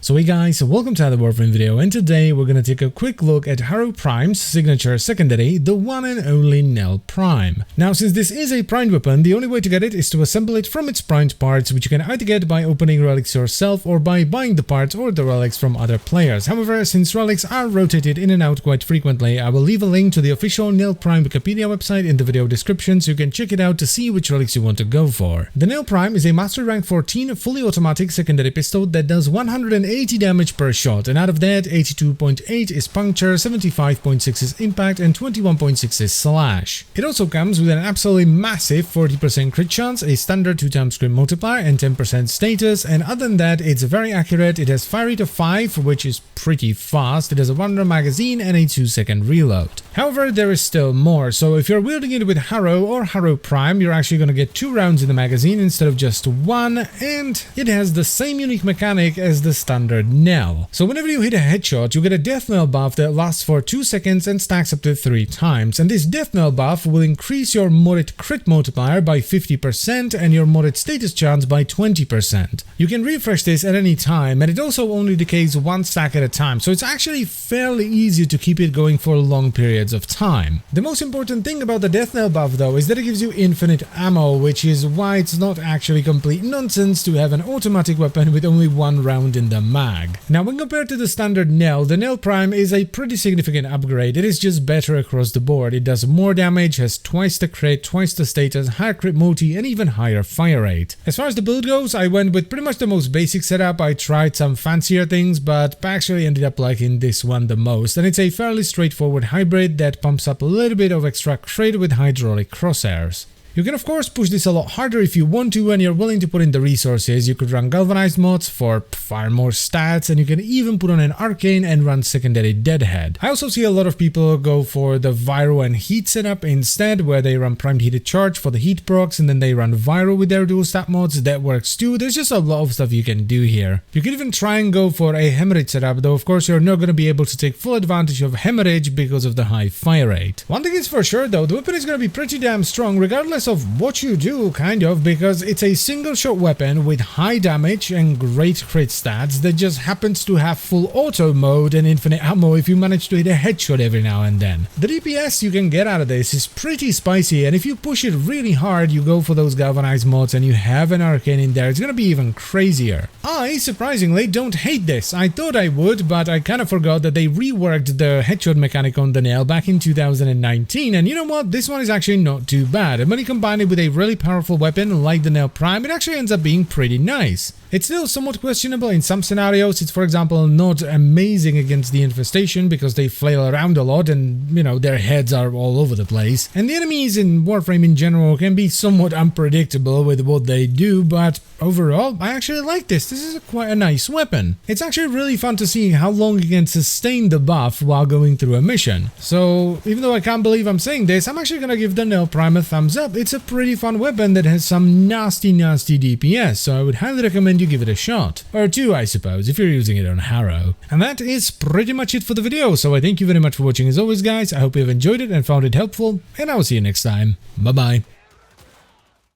So hey guys, welcome to another Warframe video, and today we're gonna take a quick look at Harrow Prime's signature secondary, the one and only Knell Prime. Now, since this is a primed weapon, the only way to get it is to assemble it from its primed parts, which you can either get by opening relics yourself or by buying the parts or the relics from other players. However, since relics are rotated in and out quite frequently, I will leave a link to the official Knell Prime Wikipedia website in the video description so you can check it out to see which relics you want to go for. The Knell Prime is a Mastery Rank 14 fully automatic secondary pistol that does 180 damage per shot, and out of that 82.8 is puncture, 75.6 is impact, and 21.6 is slash. It also comes with an absolutely massive 40% crit chance, a standard 2x crit multiplier, and 10% status, and other than that it's very accurate. It has fire rate of 5, which is pretty fast. It has a 1-round magazine and a 2-second reload. However, there is still more, so if you're wielding it with Harrow or Harrow Prime, you're actually going to get 2 rounds in the magazine instead of just 1, and it has the same unique mechanic as the standard Knell. So whenever you hit a headshot, you get a death knell buff that lasts for 2 seconds and stacks up to 3 times, and this death knell buff will increase your modded crit multiplier by 50% and your modded status chance by 20%. You can refresh this at any time, and it also only decays 1 stack at a time, so it's actually fairly easy to keep it going for long periods of time. The most important thing about the death knell buff though is that it gives you infinite ammo, which is why it's not actually complete nonsense to have an automatic weapon with only 1 round in the mag. Now, when compared to the standard Knell, the Knell Prime is a pretty significant upgrade. It is just better across the board. It does more damage, has twice the crit, twice the status, higher crit multi, and even higher fire rate. As far as the build goes, I went with pretty much the most basic setup. I tried some fancier things, but actually ended up liking this one the most, and it's a fairly straightforward hybrid that pumps up a little bit of extra crit with hydraulic crosshairs. You can of course push this a lot harder if you want to and you're willing to put in the resources. You could run galvanized mods for far more stats, and you can even put on an arcane and run secondary deadhead. I also see a lot of people go for the Viro and heat setup instead, where they run primed heated charge for the heat procs and then they run Viro with their dual stat mods. That works too. There's just a lot of stuff you can do here. You can even try and go for a hemorrhage setup, though of course you're not going to be able to take full advantage of hemorrhage because of the high fire rate. One thing is for sure though, the weapon is going to be pretty damn strong regardless of what you do, kind of, because it's a single shot weapon with high damage and great crit stats that just happens to have full auto mode and infinite ammo if you manage to hit a headshot every now and then. The DPS you can get out of this is pretty spicy, and if you push it really hard, you go for those galvanized mods and you have an arcane in there, it's gonna be even crazier. I, surprisingly, don't hate this. I thought I would, but I kind of forgot that they reworked the headshot mechanic on the Knell back in 2019, and you know what, this one is actually not too bad, and when you combine it with a really powerful weapon like the Knell Prime, it actually ends up being pretty nice. It's still somewhat questionable in some scenarios. It's, for example, not amazing against the infestation because they flail around a lot and, you know, their heads are all over the place. And the enemies in Warframe in general can be somewhat unpredictable with what they do, but overall, I actually like this. This is quite a nice weapon. It's actually really fun to see how long you can sustain the buff while going through a mission. So, even though I can't believe I'm saying this, I'm actually gonna give the Knell Prime a thumbs up. It's a pretty fun weapon that has some nasty DPS, so I would highly recommend you give it a shot. Or 2, I suppose, if you're using it on Harrow. And that is pretty much it for the video, so I thank you very much for watching as always, guys. I hope you have enjoyed it and found it helpful, and I will see you next time. Bye bye.